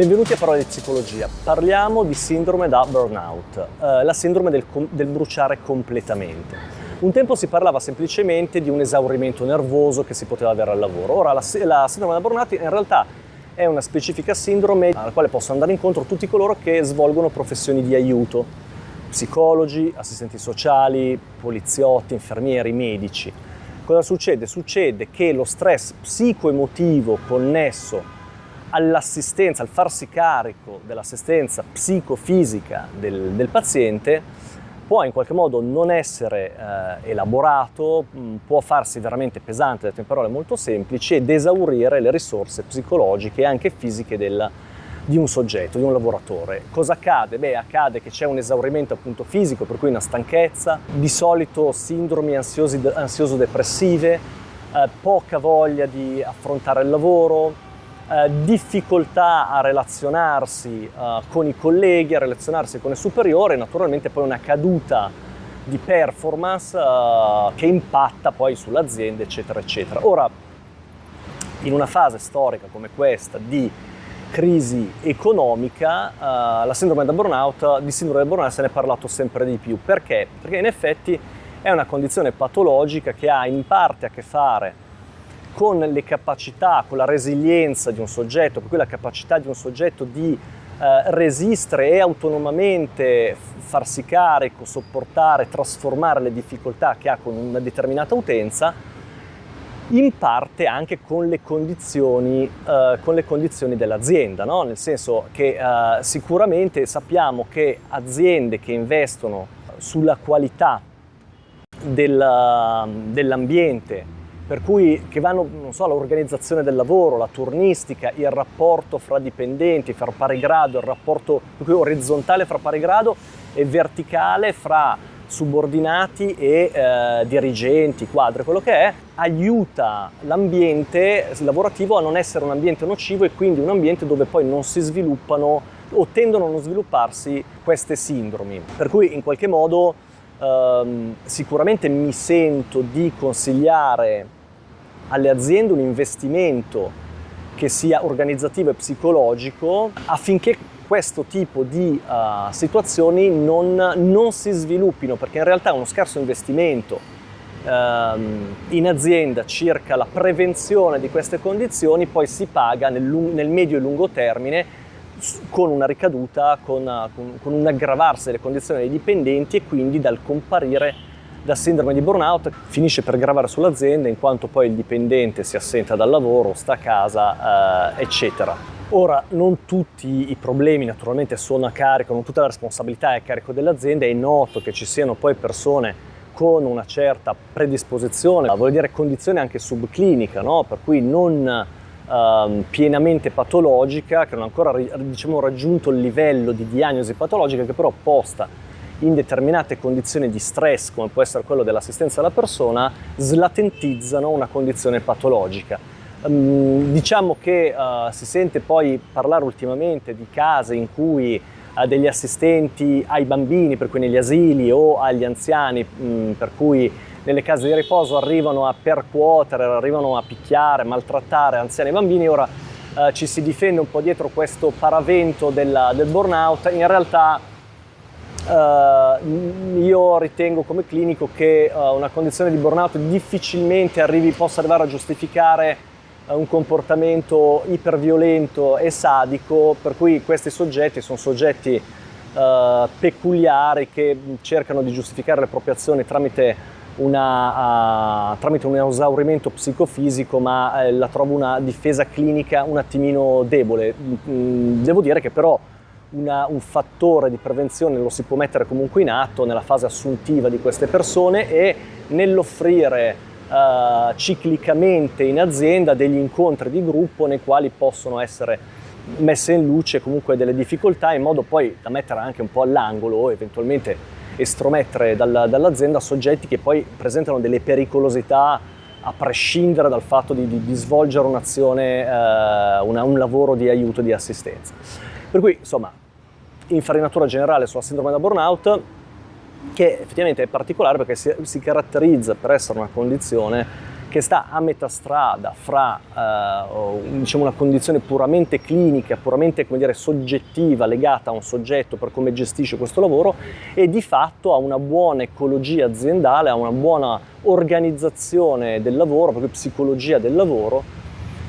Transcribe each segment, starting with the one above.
Benvenuti a Parole di Psicologia. Parliamo di sindrome da burnout, la sindrome del bruciare completamente. Un tempo si parlava semplicemente di un esaurimento nervoso che si poteva avere al lavoro. Ora la sindrome da burnout in realtà è una specifica sindrome alla quale possono andare incontro tutti coloro che svolgono professioni di aiuto, psicologi, assistenti sociali, poliziotti, infermieri, medici. Cosa succede? Succede che lo stress psicoemotivo connesso all'assistenza, al farsi carico dell'assistenza psicofisica del paziente può in qualche modo non essere elaborato, può farsi veramente pesante, detto in parole molto semplici, ed esaurire le risorse psicologiche e anche fisiche di un soggetto, di un lavoratore. Cosa accade? Beh, accade che c'è un esaurimento appunto fisico, per cui una stanchezza, di solito sindromi ansioso-depressive, poca voglia di affrontare il lavoro, difficoltà a relazionarsi con i colleghi, a relazionarsi con i superiori, e naturalmente poi una caduta di performance che impatta poi sull'azienda, eccetera, eccetera. Ora, in una fase storica come questa di crisi economica, di sindrome da burnout se ne è parlato sempre di più. Perché? Perché in effetti è una condizione patologica che ha in parte a che fare con le capacità, con la resilienza di un soggetto, per cui la capacità di un soggetto di resistere e autonomamente farsi carico, sopportare, trasformare le difficoltà che ha con una determinata utenza, in parte anche con le condizioni dell'azienda, no? Nel senso che sicuramente sappiamo che aziende che investono sulla qualità dell'ambiente, per cui che vanno, non so, l'organizzazione del lavoro, la turnistica, il rapporto fra dipendenti, fra pari grado, il rapporto per cui orizzontale fra pari grado e verticale fra subordinati e dirigenti, quadri, quello che è, aiuta l'ambiente lavorativo a non essere un ambiente nocivo e quindi un ambiente dove poi non si sviluppano o tendono a non svilupparsi queste sindromi. Per cui in qualche modo sicuramente mi sento di consigliare alle aziende un investimento che sia organizzativo e psicologico affinché questo tipo di situazioni non si sviluppino, perché in realtà uno scarso investimento in azienda circa la prevenzione di queste condizioni poi si paga nel medio e lungo termine con una ricaduta, con un aggravarsi delle condizioni dei dipendenti, e quindi dal comparire da sindrome di burnout finisce per gravare sull'azienda, in quanto poi il dipendente si assenta dal lavoro, sta a casa, eccetera. Ora, non tutti i problemi naturalmente sono a carico, non tutta la responsabilità è a carico dell'azienda. È noto che ci siano poi persone con una certa predisposizione, vuol dire condizione anche subclinica, no? Per cui non pienamente patologica, che non ha ancora raggiunto il livello di diagnosi patologica, che però posta in determinate condizioni di stress, come può essere quello dell'assistenza alla persona, slatentizzano una condizione patologica. Diciamo che si sente poi parlare ultimamente di casi in cui degli assistenti ai bambini, per cui negli asili, o agli anziani, per cui nelle case di riposo arrivano a percuotere, arrivano a picchiare, maltrattare anziani e bambini. Ora ci si difende un po' dietro questo paravento del burnout. In realtà io ritengo come clinico che una condizione di burnout difficilmente possa arrivare a giustificare un comportamento iperviolento e sadico, per cui questi soggetti sono soggetti peculiari che cercano di giustificare le proprie azioni tramite un esaurimento psicofisico, ma la trovo una difesa clinica un attimino debole. Devo dire che però un fattore di prevenzione lo si può mettere comunque in atto nella fase assuntiva di queste persone e nell'offrire ciclicamente in azienda degli incontri di gruppo nei quali possono essere messe in luce comunque delle difficoltà, in modo poi da mettere anche un po' all'angolo o eventualmente estromettere dall'azienda soggetti che poi presentano delle pericolosità a prescindere dal fatto di svolgere un'azione, un lavoro di aiuto, di assistenza. Per cui, insomma, infarinatura generale sulla sindrome da burnout, che effettivamente è particolare perché si caratterizza per essere una condizione che sta a metà strada fra diciamo una condizione puramente clinica, puramente, come dire, soggettiva, legata a un soggetto per come gestisce questo lavoro, e di fatto a una buona ecologia aziendale, a una buona organizzazione del lavoro, proprio psicologia del lavoro,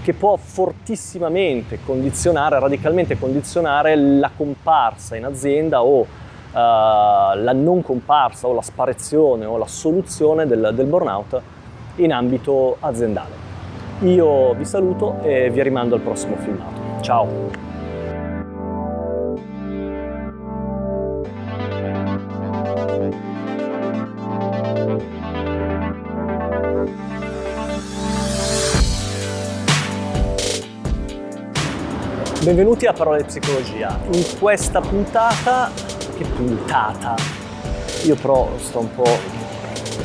che può fortissimamente condizionare, radicalmente condizionare la comparsa in azienda o la non comparsa o la sparizione o la soluzione del burnout in ambito aziendale. Io vi saluto e vi rimando al prossimo filmato. Ciao! Benvenuti a Parole di Psicologia. In questa puntata... Che puntata? Io però sto un po'...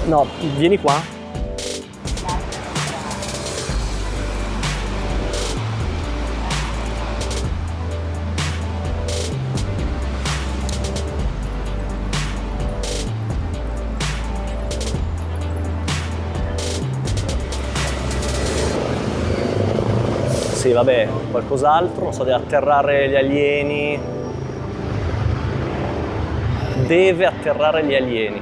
No, vieni qua. Sì, vabbè, qualcos'altro, non so, deve atterrare gli alieni. Deve atterrare gli alieni.